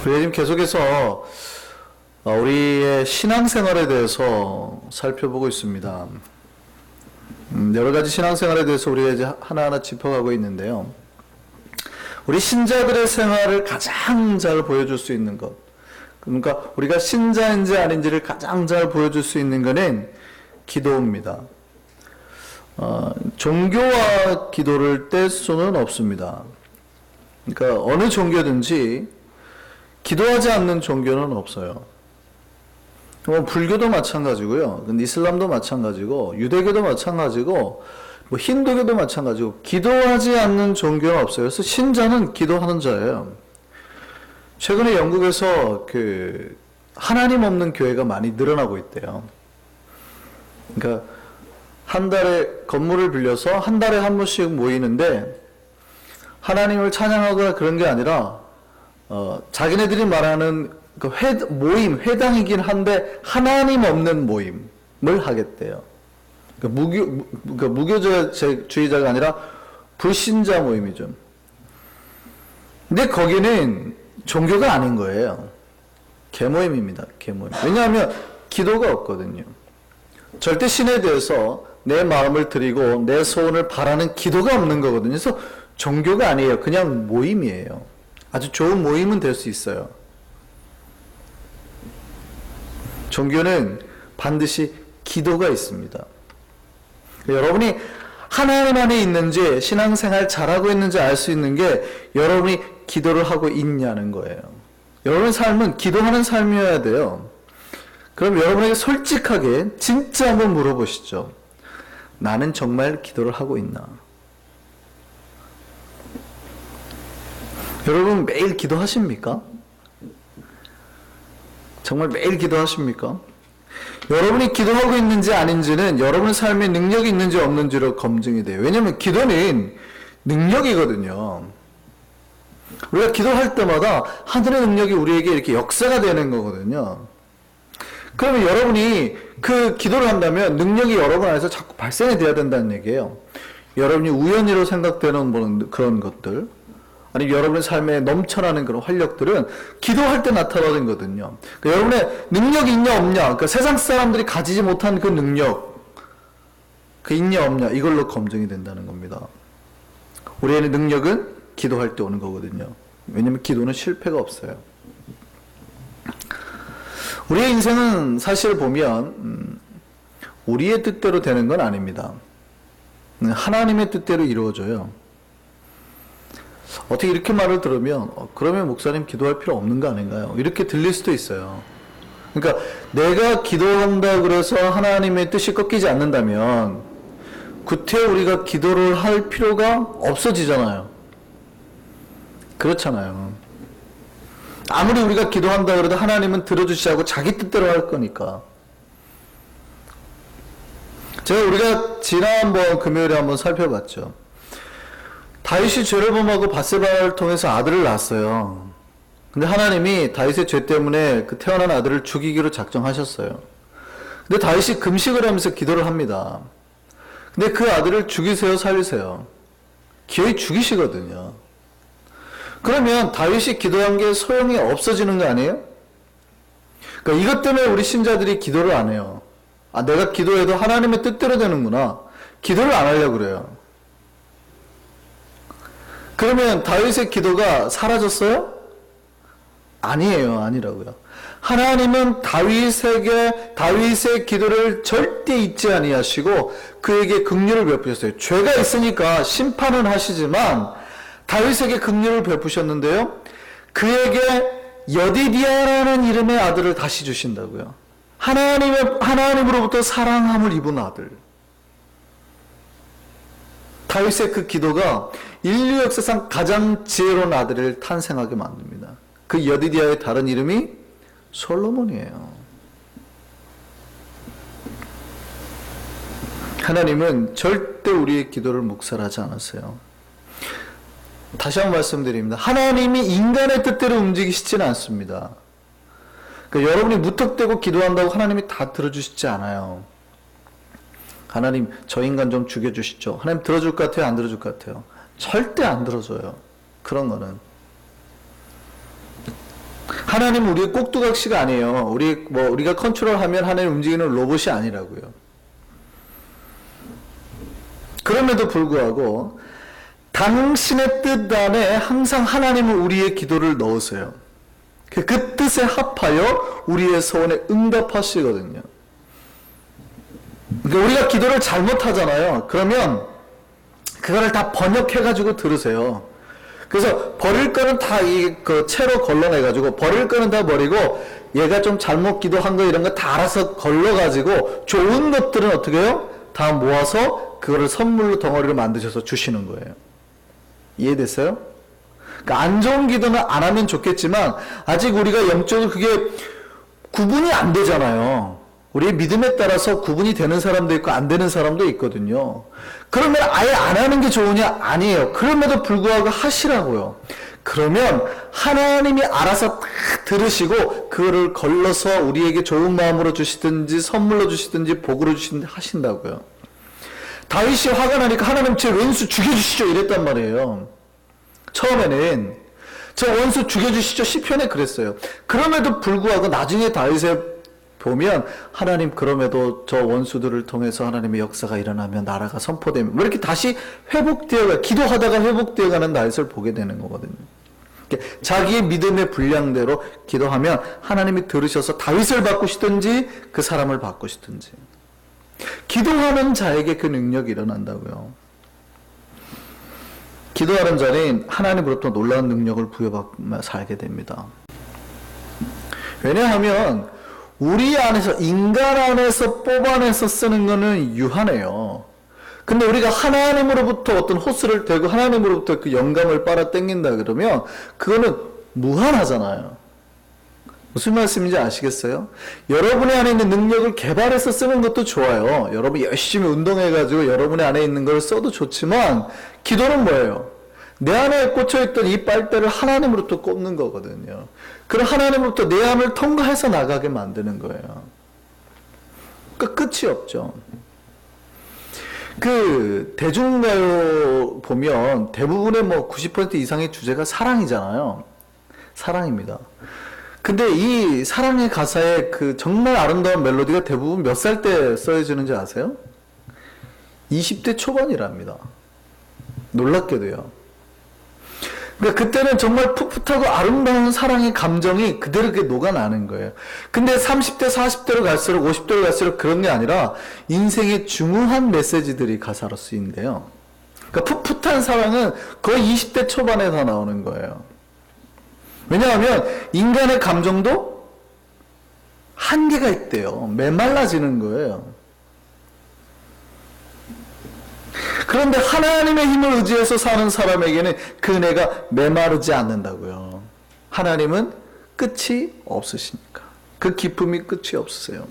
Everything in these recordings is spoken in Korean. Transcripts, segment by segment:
우리가 지금 계속해서 우리의 신앙생활에 대해서 살펴보고 있습니다. 여러 가지 신앙생활에 대해서 우리가 이제 하나하나 짚어가고 있는데요. 우리 신자들의 생활을 가장 잘 보여줄 수 있는 것, 그러니까 우리가 신자인지 아닌지를 가장 잘 보여줄 수 있는 것은 기도입니다. 종교와 기도를 뗄 수는 없습니다. 그러니까 어느 종교든지 기도하지 않는 종교는 없어요. 불교도 마찬가지고요. 이슬람도 마찬가지고, 유대교도 마찬가지고, 힌두교도 마찬가지고, 기도하지 않는 종교는 없어요. 그래서 신자는 기도하는 자예요. 최근에 영국에서 하나님 없는 교회가 많이 늘어나고 있대요. 그러니까 한 달에 건물을 빌려서 한 달에 한 번씩 모이는데 하나님을 찬양하거나 그런 게 아니라 자기네들이 말하는 회당이긴 한데 하나님 없는 모임을 하겠대요. 무교주의자가 아니라 불신자 모임이죠. 근데 거기는 종교가 아닌 거예요. 계모임입니다. 계모임. 왜냐하면 기도가 없거든요. 절대 신에 대해서 내 마음을 드리고 내 소원을 바라는 기도가 없는 거거든요. 그래서 종교가 아니에요. 그냥 모임이에요. 아주 좋은 모임은 될 수 있어요. 종교는 반드시 기도가 있습니다. 여러분이 하나님 안에 있는지 신앙생활 잘하고 있는지 알 수 있는 게 여러분이 기도를 하고 있냐는 거예요. 여러분의 삶은 기도하는 삶이어야 돼요. 그럼 여러분에게 솔직하게 진짜 한번 물어보시죠. 나는 정말 기도를 하고 있나? 여러분 매일 기도하십니까? 정말 매일 기도하십니까? 여러분이 기도하고 있는지 아닌지는 여러분의 삶에 능력이 있는지 없는지로 검증이 돼요. 왜냐하면 기도는 능력이거든요. 우리가 기도할 때마다 하늘의 능력이 우리에게 이렇게 역사가 되는 거거든요. 그러면 여러분이 그 기도를 한다면 능력이 여러분 안에서 자꾸 발생이 돼야 된다는 얘기예요. 여러분이 우연히로 생각되는 그런 것들, 아니면 여러분의 삶에 넘쳐나는 그런 활력들은 기도할 때 나타나는 거거든요. 그러니까 여러분의 능력이 있냐 없냐, 그러니까 세상 사람들이 가지지 못한 그 능력, 그 있냐 없냐, 이걸로 검증이 된다는 겁니다. 우리의 능력은 기도할 때 오는 거거든요. 왜냐하면 기도는 실패가 없어요. 우리의 인생은 사실 보면 우리의 뜻대로 되는 건 아닙니다. 하나님의 뜻대로 이루어져요. 어떻게 이렇게 말을 들으면 그러면 목사님 기도할 필요 없는 거 아닌가요? 이렇게 들릴 수도 있어요. 그러니까 내가 기도한다 그래서 하나님의 뜻이 꺾이지 않는다면 구태 우리가 기도를 할 필요가 없어지잖아요. 그렇잖아요. 아무리 우리가 기도한다 그래도 하나님은 들어주시지 않고 자기 뜻대로 할 거니까. 우리가 지난번 금요일에 한번 살펴봤죠. 다윗이 죄를 범하고 밧세바를 통해서 아들을 낳았어요. 근데 하나님이 다윗의 죄 때문에 그 태어난 아들을 죽이기로 작정하셨어요. 근데 다윗이 금식을 하면서 기도를 합니다. 근데 그 아들을 죽이세요, 살리세요? 기어이 죽이시거든요. 그러면 다윗이 기도한 게 소용이 없어지는 거 아니에요? 그러니까 이것 때문에 우리 신자들이 기도를 안 해요. 내가 기도해도 하나님의 뜻대로 되는구나. 기도를 안 하려고 그래요. 그러면 다윗의 기도가 사라졌어요? 아니에요. 아니라고요. 하나님은 다윗의 기도를 절대 잊지 아니하시고 그에게 긍휼을 베푸셨어요. 죄가 있으니까 심판은 하시지만 다윗에게 긍휼을 베푸셨는데요. 그에게 여디디아라는 이름의 아들을 다시 주신다고요. 하나님으로부터 사랑함을 입은 아들. 다윗의 그 기도가 인류 역사상 가장 지혜로운 아들을 탄생하게 만듭니다. 그 여디디아의 다른 이름이 솔로몬이에요. 하나님은 절대 우리의 기도를 묵살하지 않았어요. 다시 한번 말씀드립니다. 하나님이 인간의 뜻대로 움직이시지는 않습니다. 그러니까 여러분이 무턱대고 기도한다고 하나님이 다 들어주시지 않아요. 하나님 저 인간 좀 죽여주시죠. 하나님 들어줄 것 같아요? 안 들어줄 것 같아요? 절대 안 들어줘요. 그런 거는. 하나님은 우리의 꼭두각시가 아니에요. 우리가 컨트롤하면 하나님 움직이는 로봇이 아니라고요. 그럼에도 불구하고 당신의 뜻 안에 항상 하나님은 우리의 기도를 넣으세요. 그 뜻에 합하여 우리의 소원에 응답하시거든요. 그러니까 우리가 기도를 잘못하잖아요. 그러면 그거를 다 번역해가지고 들으세요. 그래서 버릴 거는 다 그 채로 걸러내가지고 버릴 거는 다 버리고 얘가 좀 잘못 기도한 거 이런 거 다 알아서 걸러가지고 좋은 것들은 어떻게 해요? 다 모아서 그거를 선물로 덩어리로 만드셔서 주시는 거예요. 이해됐어요? 그러니까 안 좋은 기도는 안 하면 좋겠지만 아직 우리가 영적으로 그게 구분이 안 되잖아요. 우리의 믿음에 따라서 구분이 되는 사람도 있고 안 되는 사람도 있거든요. 그러면 아예 안 하는 게 좋으냐? 아니에요. 그럼에도 불구하고 하시라고요. 그러면 하나님이 알아서 딱 들으시고 그거를 걸러서 우리에게 좋은 마음으로 주시든지 선물로 주시든지 복으로 주시든지 하신다고요. 다윗이 화가 나니까 하나님 제 원수 죽여주시죠 이랬단 말이에요. 처음에는 저 원수 죽여주시죠 시편에 그랬어요. 그럼에도 불구하고 나중에 다윗에 보면 하나님 그럼에도 저 원수들을 통해서 하나님의 역사가 일어나면 나라가 선포되면 왜 이렇게 다시 회복되어가 기도하다가 회복되어가는 다윗을 보게 되는 거거든요. 자기의 믿음의 분량대로 기도하면 하나님이 들으셔서 다윗을 바꾸시든지 그 사람을 바꾸시든지 기도하는 자에게 그 능력이 일어난다고요. 기도하는 자는 하나님으로부터 놀라운 능력을 부여받으며 살게 됩니다. 왜냐하면 우리 안에서 인간 안에서 뽑아내서 쓰는 거는 유한해요. 근데 우리가 하나님으로부터 어떤 호스를 대고 하나님으로부터 그 영감을 빨아 당긴다 그러면 그거는 무한하잖아요. 무슨 말씀인지 아시겠어요? 여러분의 안에 있는 능력을 개발해서 쓰는 것도 좋아요. 여러분이 열심히 운동해가지고 여러분의 안에 있는 걸 써도 좋지만 기도는 뭐예요? 내 안에 꽂혀있던 이 빨대를 하나님으로부터 꼽는 거거든요. 그럼 하나님으로부터 내 안을 통과해서 나가게 만드는 거예요. 그러니까 끝이 없죠. 그 대중가요 보면 대부분의 90% 이상의 주제가 사랑이잖아요. 사랑입니다. 근데 이 사랑의 가사에 그 정말 아름다운 멜로디가 대부분 몇 살 때 써지는지 아세요? 20대 초반이랍니다. 놀랍게도요. 그러니까 그때는 정말 풋풋하고 아름다운 사랑의 감정이 그대로 그게 녹아나는 거예요. 근데 30대, 40대로 갈수록, 50대로 갈수록 그런 게 아니라 인생의 중후한 메시지들이 가사로 쓰인대요. 그러니까 풋풋한 사랑은 거의 20대 초반에 다 나오는 거예요. 왜냐하면 인간의 감정도 한계가 있대요. 메말라지는 거예요. 그런데 하나님의 힘을 의지해서 사는 사람에게는 그 은혜가 메마르지 않는다고요. 하나님은 끝이 없으시니까. 그 기쁨이 끝이 없으세요.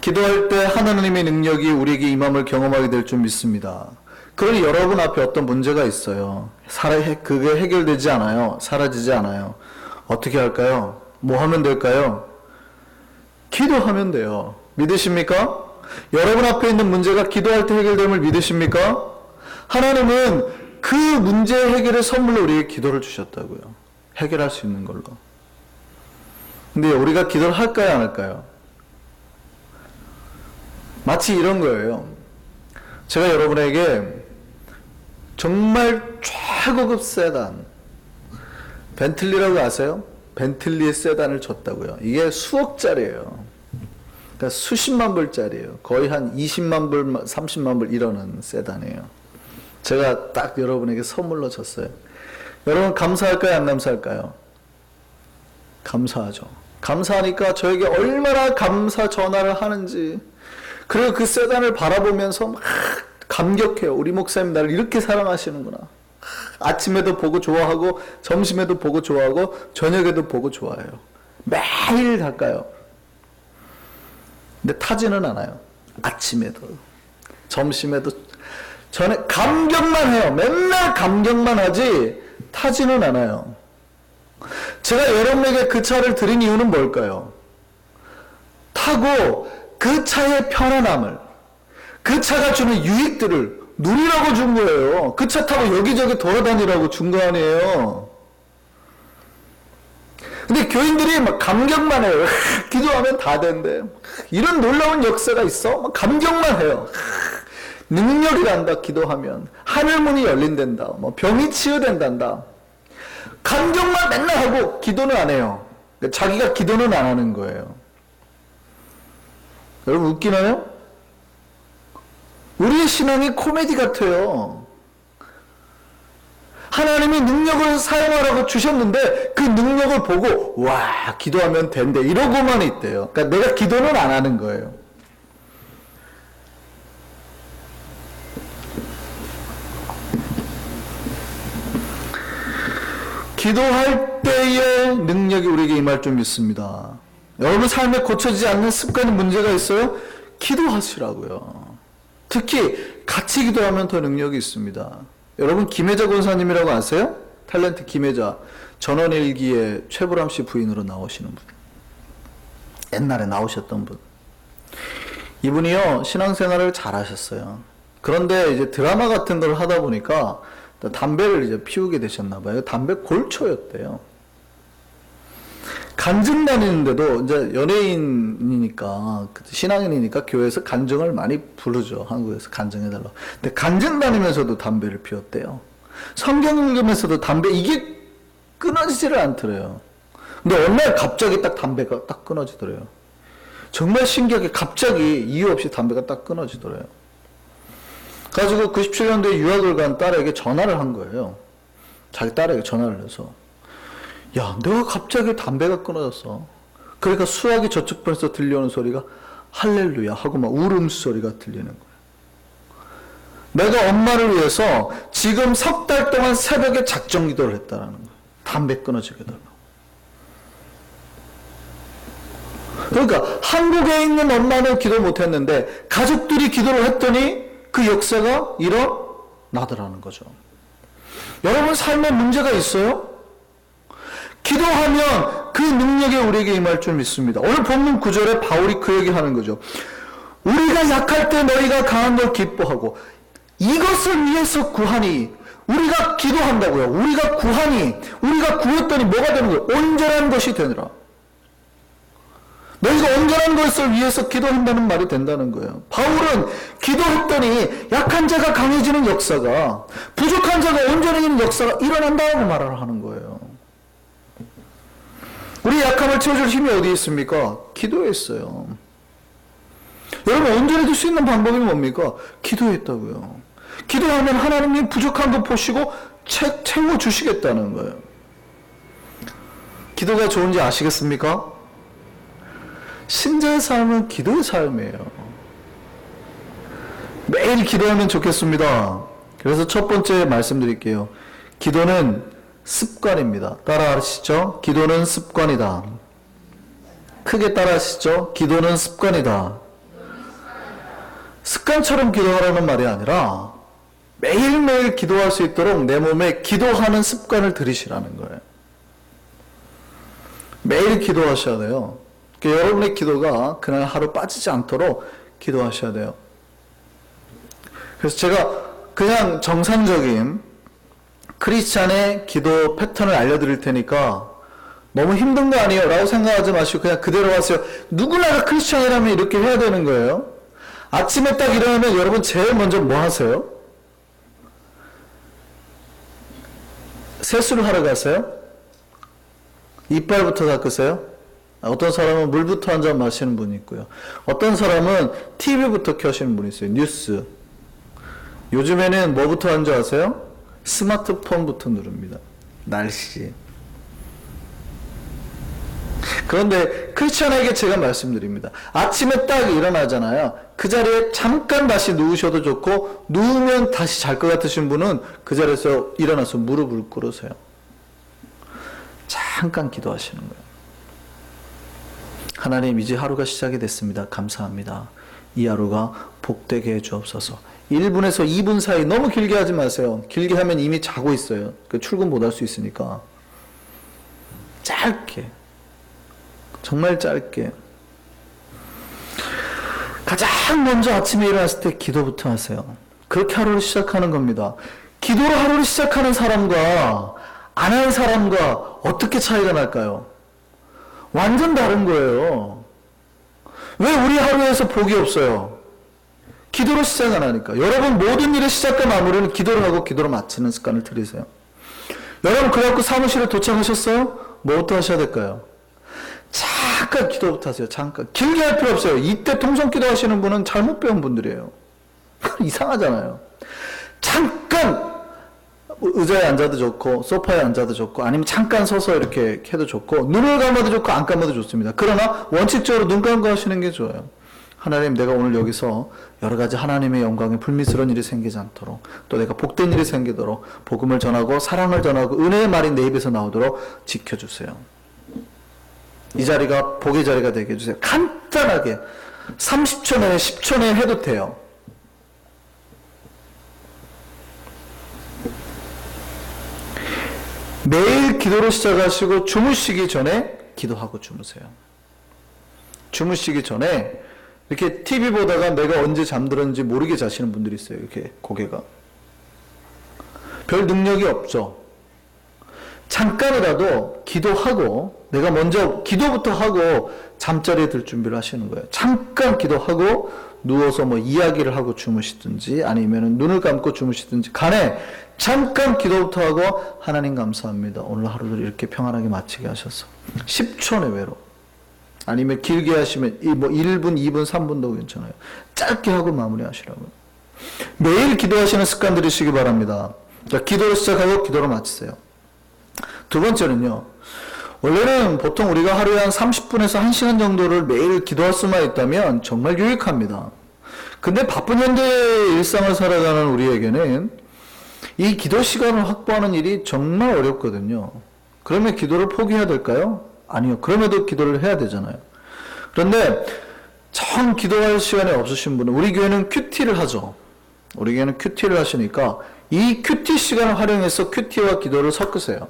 기도할 때 하나님의 능력이 우리에게 임함을 경험하게 될 줄 믿습니다. 그러니 여러분 앞에 어떤 문제가 있어요. 그게 해결되지 않아요. 사라지지 않아요. 어떻게 할까요? 뭐 하면 될까요? 기도하면 돼요. 믿으십니까? 여러분 앞에 있는 문제가 기도할 때 해결됨을 믿으십니까? 하나님은 그 문제 해결의 선물로 우리에게 기도를 주셨다고요. 해결할 수 있는 걸로. 근데 우리가 기도를 할까요, 안 할까요? 마치 이런 거예요. 제가 여러분에게 정말 최고급 세단, 벤틀리라고 아세요? 벤틀리의 세단을 줬다고요. 이게 수억짜리예요. 그러니까 수십만 불짜리예요. 거의 한 20만 불, 30만 불 이러는 세단이에요. 제가 딱 여러분에게 선물로 줬어요. 여러분 감사할까요? 안 감사할까요? 감사하죠. 감사하니까 저에게 얼마나 감사 전화를 하는지, 그리고 그 세단을 바라보면서 막 감격해요. 우리 목사님 나를 이렇게 사랑하시는구나. 아침에도 보고 좋아하고 점심에도 보고 좋아하고 저녁에도 보고 좋아해요. 매일 닦아요. 근데 타지는 않아요. 아침에도 점심에도 전에 감격만 해요. 맨날 감격만 하지 타지는 않아요. 제가 여러분에게 그 차를 드린 이유는 뭘까요? 타고 그 차의 편안함을, 그 차가 주는 유익들을 누리라고 준 거예요. 그 차 타고 여기저기 돌아다니라고 준 거 아니에요. 근데 교인들이 막 감격만 해요. 기도하면 다 된대. 이런 놀라운 역사가 있어? 막 감격만 해요. 능력이 난다, 기도하면. 하늘문이 열린단다. 뭐 병이 치유된단다. 감격만 맨날 하고 기도는 안 해요. 자기가 기도는 안 하는 거예요. 여러분 웃기나요? 우리의 신앙이 코미디 같아요. 하나님이 능력을 사용하라고 주셨는데 그 능력을 보고 와 기도하면 된대 이러고만 있대요. 그러니까 내가 기도는 안 하는 거예요. 기도할 때의 능력이 우리에게 임할 줄 믿습니다. 여러분 삶에 고쳐지지 않는 습관이 문제가 있어요? 기도하시라고요. 특히 같이 기도하면 더 능력이 있습니다. 여러분 김혜자 권사님이라고 아세요? 탤런트 김혜자. 전원일기의 최불암 씨 부인으로 나오시는 분. 옛날에 나오셨던 분. 이분이요 신앙생활을 잘 하셨어요. 그런데 이제 드라마 같은 걸 하다 보니까 담배를 이제 피우게 되셨나 봐요. 담배 골초였대요. 간증 다니는데도 이제 연예인이니까 신앙인이니까 교회에서 간증을 많이 부르죠. 한국에서 간증해달라고. 근데 간증 다니면서도 담배를 피웠대요. 성경 읽으면서도 담배 이게 끊어지지를 않더래요. 근데 어느 날 갑자기 딱 담배가 딱 끊어지더래요. 정말 신기하게 갑자기 이유 없이 담배가 딱 끊어지더래요. 가지고 97년도에 유학을 간 딸에게 전화를 한 거예요. 자기 딸에게 전화를 해서 야 내가 갑자기 담배가 끊어졌어. 그러니까 수학이 저쪽 편에서 들려오는 소리가 할렐루야 하고 막 울음소리가 들리는 거예요. 내가 엄마를 위해서 지금 3달 동안 새벽에 작정 기도를 했다라는 거예요. 담배 끊어지게 해달라고. 그러니까 한국에 있는 엄마는 기도 못했는데 가족들이 기도를 했더니 그 역사가 일어나더라는 거죠. 여러분 삶에 문제가 있어요? 기도하면 그 능력이 우리에게 임할 줄 믿습니다. 오늘 본문 9절에 바울이 그 얘기하는 거죠. 우리가 약할 때 너희가 강한 걸 기뻐하고 이것을 위해서 구하니 우리가 기도한다고요. 우리가 구하니 우리가 구했더니 뭐가 되는 거예요? 온전한 것이 되느라. 너희가 온전한 것을 위해서 기도한다는 말이 된다는 거예요. 바울은 기도했더니 약한 자가 강해지는 역사가 부족한 자가 온전해지는 역사가 일어난다고 말을 하는 거예요. 우리 약함을 채워줄 힘이 어디에 있습니까? 기도에 있어요. 여러분 온전해질 수 있는 방법이 뭡니까? 기도에 있다고요. 기도하면 하나님이 부족한 거 보시고 채워주시겠다는 거예요. 기도가 좋은지 아시겠습니까? 신자의 삶은 기도의 삶이에요. 매일 기도하면 좋겠습니다. 그래서 첫 번째 말씀드릴게요. 기도는 습관입니다. 따라하시죠? 기도는 습관이다. 크게 따라하시죠? 기도는 습관이다. 습관처럼 기도하라는 말이 아니라 매일매일 기도할 수 있도록 내 몸에 기도하는 습관을 들이시라는 거예요. 매일 기도하셔야 돼요. 그러니까 여러분의 기도가 그날 하루 빠지지 않도록 기도하셔야 돼요. 그래서 제가 그냥 정상적인 크리스찬의 기도 패턴을 알려드릴 테니까 너무 힘든 거 아니에요? 라고 생각하지 마시고 그냥 그대로 하세요. 누구나가 크리스찬이라면 이렇게 해야 되는 거예요. 아침에 딱 일어나면 여러분 제일 먼저 뭐 하세요? 세수를 하러 가세요? 이빨부터 닦으세요? 어떤 사람은 물부터 한 잔 마시는 분이 있고요. 어떤 사람은 TV부터 켜시는 분이 있어요. 뉴스. 요즘에는 뭐부터 하는 줄 아세요? 스마트폰부터 누릅니다. 날씨. 그런데 크리스찬에게 제가 말씀드립니다. 아침에 딱 일어나잖아요. 그 자리에 잠깐 다시 누우셔도 좋고 누우면 다시 잘 것 같으신 분은 그 자리에서 일어나서 무릎을 꿇으세요. 잠깐 기도하시는 거예요. 하나님 이제 하루가 시작이 됐습니다. 감사합니다. 이 하루가 복되게 해주옵소서. 1분에서 2분 사이 너무 길게 하지 마세요. 길게 하면 이미 자고 있어요. 출근 못 할 수 있으니까. 짧게. 정말 짧게. 가장 먼저 아침에 일어났을 때 기도부터 하세요. 그렇게 하루를 시작하는 겁니다. 기도로 하루를 시작하는 사람과 안 하는 사람과 어떻게 차이가 날까요? 완전 다른 거예요. 왜 우리 하루에서 복이 없어요? 기도로 시작 안 하니까. 여러분 모든 일의 시작과 마무리는 기도를 하고 기도로 마치는 습관을 들이세요. 여러분 그래갖고 사무실에 도착하셨어요? 뭐부터 하셔야 될까요? 잠깐 기도부터 하세요. 잠깐. 길게 할 필요 없어요. 이때 통성 기도 하시는 분은 잘못 배운 분들이에요. 이상하잖아요. 잠깐 의자에 앉아도 좋고 소파에 앉아도 좋고 아니면 잠깐 서서 이렇게 해도 좋고 눈을 감아도 좋고 안 감아도 좋습니다. 그러나 원칙적으로 눈 감고 하시는 게 좋아요. 하나님, 내가 오늘 여기서 여러 가지 하나님의 영광에 불미스러운 일이 생기지 않도록, 또 내가 복된 일이 생기도록 복음을 전하고 사랑을 전하고 은혜의 말이 내 입에서 나오도록 지켜주세요. 이 자리가 복의 자리가 되게 해주세요. 간단하게 30초 내에 10초 내에 해도 돼요. 매일 기도로 시작하시고 주무시기 전에 기도하고 주무세요. 주무시기 전에 이렇게 TV 보다가 내가 언제 잠들었는지 모르게 자시는 분들이 있어요. 이렇게 고개가. 별 능력이 없죠. 잠깐이라도 기도하고 내가 먼저 기도부터 하고 잠자리에 들 준비를 하시는 거예요. 잠깐 기도하고 누워서 뭐 이야기를 하고 주무시든지 아니면 눈을 감고 주무시든지 간에 잠깐 기도부터 하고 하나님 감사합니다. 오늘 하루를 이렇게 평안하게 마치게 하셔서 10초 내외로 아니면 길게 하시면 뭐 1분, 2분, 3분도 괜찮아요. 짧게 하고 마무리하시라고요. 매일 기도하시는 습관 들이시기 바랍니다. 자, 기도를 시작하고 기도를 마치세요. 두 번째는요. 원래는 보통 우리가 하루에 한 30분에서 1시간 정도를 매일 기도할 수만 있다면 정말 유익합니다. 근데 바쁜 현대 일상을 살아가는 우리에게는 이 기도 시간을 확보하는 일이 정말 어렵거든요. 그러면 기도를 포기해야 될까요? 아니요. 그럼에도 기도를 해야 되잖아요. 그런데 정 기도할 시간이 없으신 분은 우리 교회는 큐티를 하죠. 우리 교회는 큐티를 하시니까 이 큐티 시간을 활용해서 큐티와 기도를 섞으세요.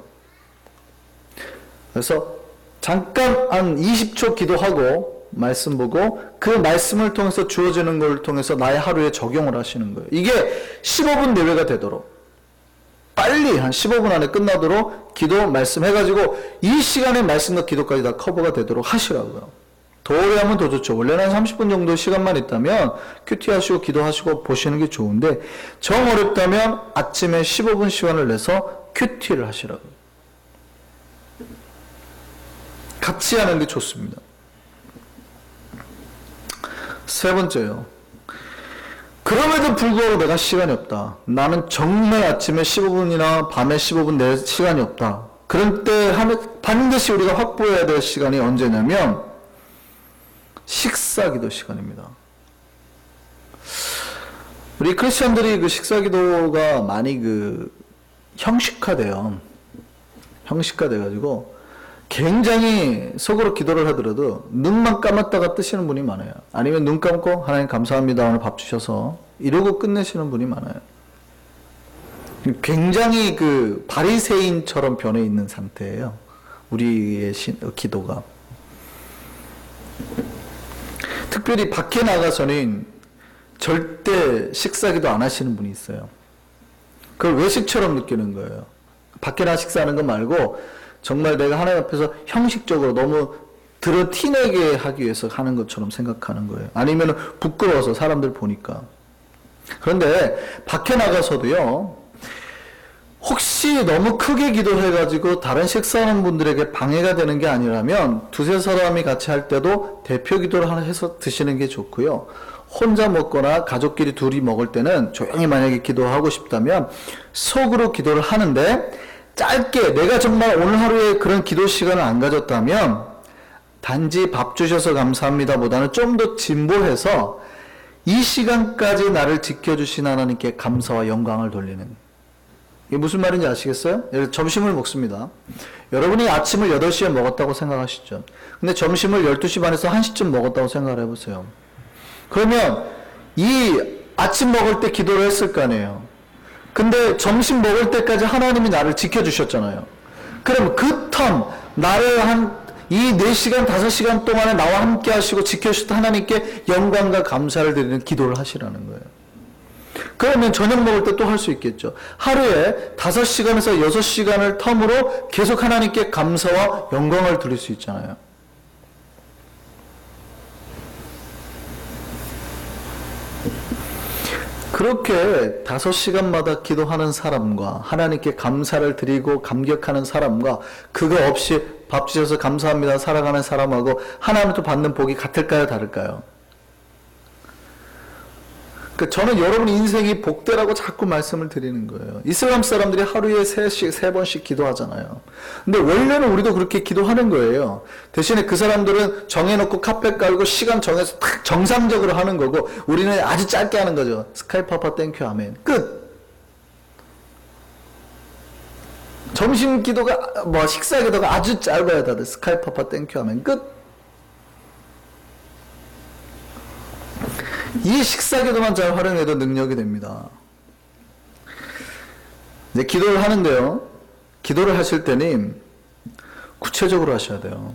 그래서 잠깐 한 20초 기도하고 말씀 보고 그 말씀을 통해서 주어지는 걸 통해서 나의 하루에 적용을 하시는 거예요. 이게 15분 내외가 되도록 빨리 한 15분 안에 끝나도록 기도 말씀 해가지고 이 시간에 말씀과 기도까지 다 커버가 되도록 하시라고요. 더 오래 하면 더 좋죠. 원래는 한 30분 정도 시간만 있다면 큐티 하시고 기도하시고 보시는 게 좋은데 정 어렵다면 아침에 15분 시간을 내서 큐티를 하시라고요. 같이 하는 게 좋습니다. 세 번째요. 그럼에도 불구하고 내가 시간이 없다. 나는 정말 아침에 15분이나 밤에 15분 내 시간이 없다. 그럴 때 반드시 우리가 확보해야 될 시간이 언제냐면 식사기도 시간입니다. 우리 크리스천들이 그 식사기도가 많이 형식화돼요. 형식화돼가지고 굉장히 속으로 기도를 하더라도 눈만 감았다가 뜨시는 분이 많아요. 아니면 눈 감고 하나님 감사합니다 오늘 밥 주셔서 이러고 끝내시는 분이 많아요. 굉장히 바리새인처럼 변해 있는 상태예요. 우리의 기도가. 특별히 밖에 나가서는 절대 식사기도 안 하시는 분이 있어요. 그걸 외식처럼 느끼는 거예요. 밖에 나가 식사하는 거 말고 정말 내가 하나님 앞에서 형식적으로 너무 티내게 하기 위해서 하는 것처럼 생각하는 거예요. 아니면 부끄러워서 사람들 보니까. 그런데 밖에 나가서도요. 혹시 너무 크게 기도해가지고 다른 식사하는 분들에게 방해가 되는 게 아니라면 두세 사람이 같이 할 때도 대표 기도를 하나 해서 드시는 게 좋고요. 혼자 먹거나 가족끼리 둘이 먹을 때는 조용히 만약에 기도하고 싶다면 속으로 기도를 하는데 짧게 내가 정말 오늘 하루에 그런 기도 시간을 안 가졌다면 단지 밥 주셔서 감사합니다 보다는 좀 더 진보해서 이 시간까지 나를 지켜주신 하나님께 감사와 영광을 돌리는, 이게 무슨 말인지 아시겠어요? 점심을 먹습니다. 여러분이 아침을 8시에 먹었다고 생각하시죠. 근데 점심을 12시 반에서 1시쯤 먹었다고 생각을 해보세요. 그러면 이 아침 먹을 때 기도를 했을 거 아니에요. 근데 점심 먹을 때까지 하나님이 나를 지켜주셨잖아요. 그럼 그 나를 이 4시간, 5시간 동안에 나와 함께 하시고 지켜주셨던 하나님께 영광과 감사를 드리는 기도를 하시라는 거예요. 그러면 저녁 먹을 때 또 할 수 있겠죠. 하루에 5시간에서 6시간을 텀으로 계속 하나님께 감사와 영광을 드릴 수 있잖아요. 그렇게 5시간마다 기도하는 사람과 하나님께 감사를 드리고 감격하는 사람과 그거 없이 밥 주셔서 감사합니다 살아가는 사람하고 하나님도 받는 복이 같을까요, 다를까요? 저는 여러분 인생이 복되라고 자꾸 말씀을 드리는 거예요. 이슬람 사람들이 하루에 3번씩 기도하잖아요. 근데 원래는 우리도 그렇게 기도하는 거예요. 대신에 그 사람들은 정해놓고 카페 깔고 시간 정해서 딱 정상적으로 하는 거고 우리는 아주 짧게 하는 거죠. 스카이파파 땡큐 아멘 끝. 점심 기도가 식사 기도가 아주 짧아요. 다들 스카이파파 땡큐 아멘 끝. 이 식사 기도만 잘 활용해도 능력이 됩니다. 이제 기도를 하는데요. 기도를 하실 때는 구체적으로 하셔야 돼요.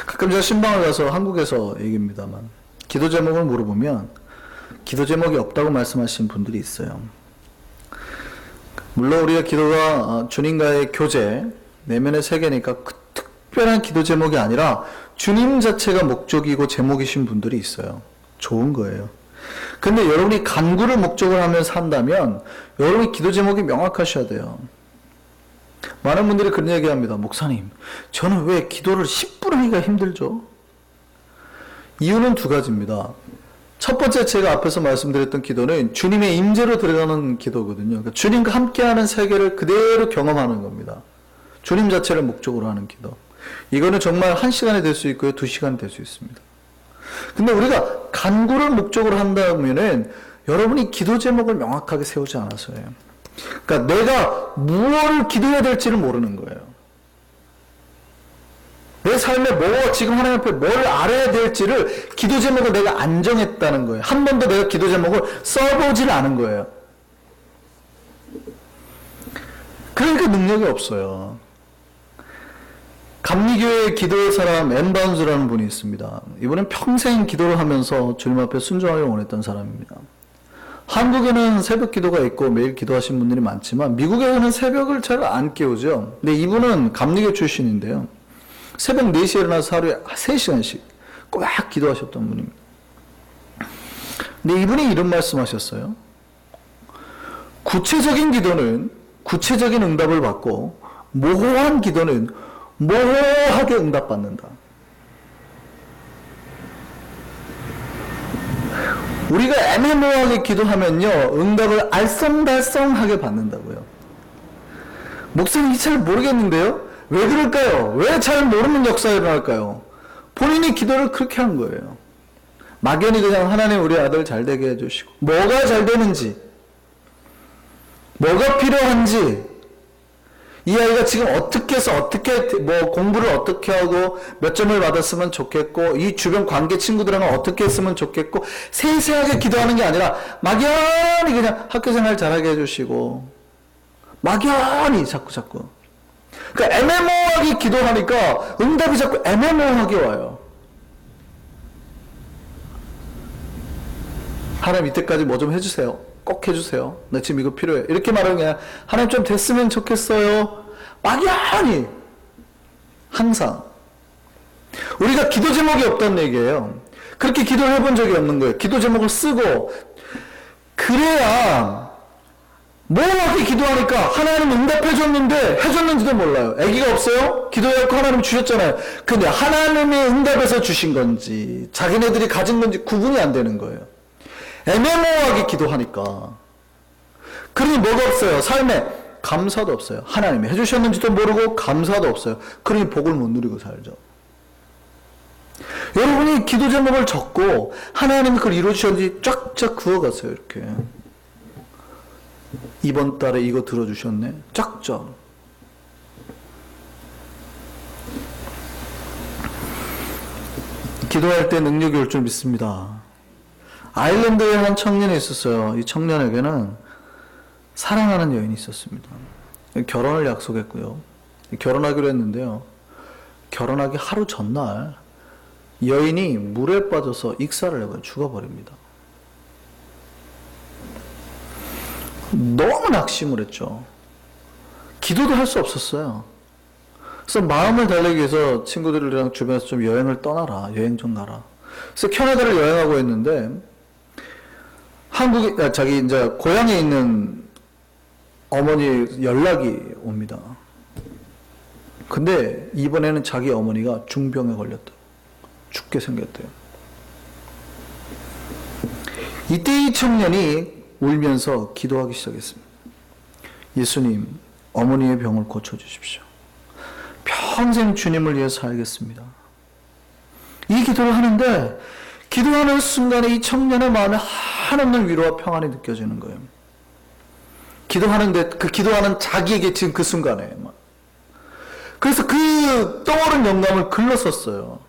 가끔 제가 신방을 가서 한국에서 얘기입니다만 기도 제목을 물어보면 기도 제목이 없다고 말씀하시는 분들이 있어요. 물론 우리가 기도가 주님과의 교제, 내면의 세계니까 그 특별한 기도 제목이 아니라 주님 자체가 목적이고 제목이신 분들이 있어요. 좋은 거예요. 근데 여러분이 간구를 목적으로 하면서 산다면 여러분이 기도 제목이 명확하셔야 돼요. 많은 분들이 그런 얘기합니다. 목사님, 저는 왜 기도를 10분 하기가 힘들죠? 이유는 2가지입니다. 첫 번째, 제가 앞에서 말씀드렸던 기도는 주님의 임재로 들어가는 기도거든요. 그러니까 주님과 함께하는 세계를 그대로 경험하는 겁니다. 주님 자체를 목적으로 하는 기도. 이거는 정말 1시간이 될 수 있고요, 2시간이 될 수 있습니다. 근데 우리가 간구를 목적으로 한다면은 여러분이 기도 제목을 명확하게 세우지 않아서요. 그러니까 내가 무엇을 기도해야 될지를 모르는 거예요. 내 삶에 지금 하나님 앞에 뭘 알아야 될지를 기도 제목을 내가 안 정했다는 거예요. 한 번도 내가 기도 제목을 써보질 않은 거예요. 그러니까 능력이 없어요. 감리교회 기도의 사람 앤바운즈라는 분이 있습니다. 이분은 평생 기도를 하면서 주님 앞에 순종하길 원했던 사람입니다. 한국에는 새벽 기도가 있고 매일 기도하신 분들이 많지만 미국에서는 새벽을 잘 안 깨우죠. 근데 이분은 감리교 출신인데요. 새벽 4시에 일어나서 하루에 3시간씩 꼭 기도하셨던 분입니다. 근데 이분이 이런 말씀하셨어요. 구체적인 기도는 구체적인 응답을 받고 모호한 기도는 모호하게 응답받는다. 우리가 애매모호하게 기도하면요, 응답을 알쏭달쏭하게 받는다고요. 목사님이 잘 모르겠는데요? 왜 그럴까요? 왜 잘 모르는 역사가 일어날까요? 본인이 기도를 그렇게 한 거예요. 막연히 그냥 하나님 우리 아들 잘 되게 해주시고, 뭐가 잘 되는지, 뭐가 필요한지, 이 아이가 지금 어떻게 해서 공부를 어떻게 하고 몇 점을 받았으면 좋겠고 이 주변 관계 친구들하고 어떻게 했으면 좋겠고 세세하게 기도하는 게 아니라 막연히 그냥 학교생활 잘하게 해주시고 막연히 자꾸 그러니까 애매모호하게 기도하니까 응답이 자꾸 애매모호하게 와요. 하나님 이때까지 뭐 좀 해주세요. 꼭 해주세요. 나 지금 이거 필요해. 이렇게 말하는 게 아니라 하나님 좀 됐으면 좋겠어요. 막연히 항상 우리가 기도 제목이 없다는 얘기예요. 그렇게 기도를 해본 적이 없는 거예요. 기도 제목을 쓰고 그래야 뭐하게 기도하니까 하나님 응답해 줬는데 해줬는지도 몰라요. 아기가 없어요? 기도해갖고 하나님 주셨잖아요. 근데 하나님이 응답해서 주신 건지 자기네들이 가진 건지 구분이 안 되는 거예요. 애매모호하게 기도하니까. 그러니 뭐가 없어요? 삶에 감사도 없어요. 하나님이 해주셨는지도 모르고 감사도 없어요. 그러니 복을 못 누리고 살죠. 여러분이 기도 제목을 적고 하나님이 그걸 이루어주셨는지 쫙쫙 그어갔어요. 이렇게. 이번 달에 이거 들어주셨네. 쫙쫙. 기도할 때 능력이 올 줄 믿습니다. 아일랜드에 한 청년이 있었어요. 이 청년에게는 사랑하는 여인이 있었습니다. 결혼을 약속했고요. 결혼하기로 했는데요. 결혼하기 하루 전날 여인이 물에 빠져서 익사를 해버려 죽어버립니다. 너무 낙심을 했죠. 기도도 할 수 없었어요. 그래서 마음을 달래기 위해서 친구들이랑 주변에서 좀 여행을 떠나라. 여행 좀 가라. 그래서 캐나다를 여행하고 있는데 자기 이제 고향에 있는 어머니 연락이 옵니다. 근데 이번에는 자기 어머니가 중병에 걸렸다. 죽게 생겼대요. 이때 이 청년이 울면서 기도하기 시작했습니다. 예수님, 어머니의 병을 고쳐주십시오. 평생 주님을 위해 살겠습니다. 이 기도를 하는데 기도하는 순간에 이 청년의 마음에 한없는 위로와 평안이 느껴지는 거예요. 기도하는데 그 기도하는 자기에게 지금 그 순간에 그래서 그 떠오른 영감을 글로 썼어요.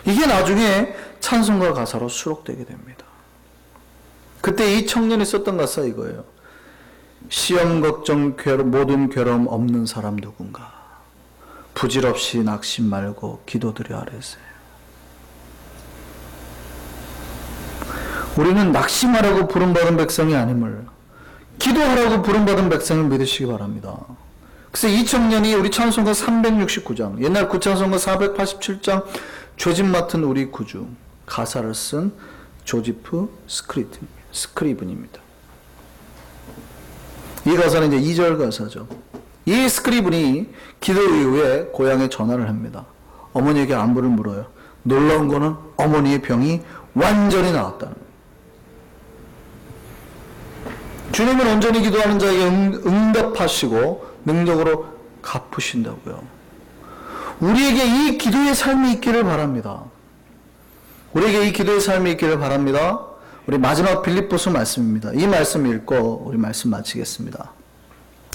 이게 나중에 찬송가 가사로 수록되게 됩니다. 그때 이 청년이 썼던 가사 이거예요. 시험 걱정 모든 괴로움 없는 사람 누군가 부질없이 낙심 말고 기도드려 아뢰세. 우리는 낙심하라고 부름받은 백성이 아님을 기도하라고 부름받은 백성을 믿으시기 바랍니다. 그래서 이 청년이 우리 찬송가 369장, 옛날 구찬송가 487장 죄짐 맡은 우리 구주 가사를 쓴 조지프 스크리븐입니다. 이 가사는 이제 2절 가사죠. 이 스크리븐이 기도 이후에 고향에 전화를 합니다. 어머니에게 안부를 물어요. 놀라운 거는 어머니의 병이 완전히 나았다는 거예요. 주님은 온전히 기도하는 자에게 응답하시고 능력으로 갚으신다고요. 우리에게 이 기도의 삶이 있기를 바랍니다. 우리에게 이 기도의 삶이 있기를 바랍니다. 우리 마지막 빌립보서 말씀입니다. 이 말씀 읽고 우리 말씀 마치겠습니다.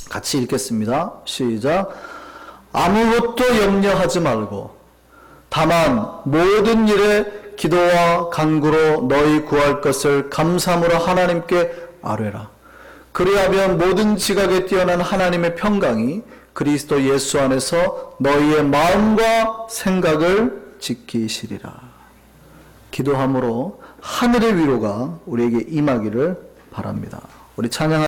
같이 읽겠습니다. 시작. 아무것도 염려하지 말고 다만 모든 일에 기도와 간구로 너희 구할 것을 감사함으로 하나님께 아뢰라. 그리하면 모든 지각에 뛰어난 하나님의 평강이 그리스도 예수 안에서 너희의 마음과 생각을 지키시리라. 기도함으로 하늘의 위로가 우리에게 임하기를 바랍니다. 우리 찬양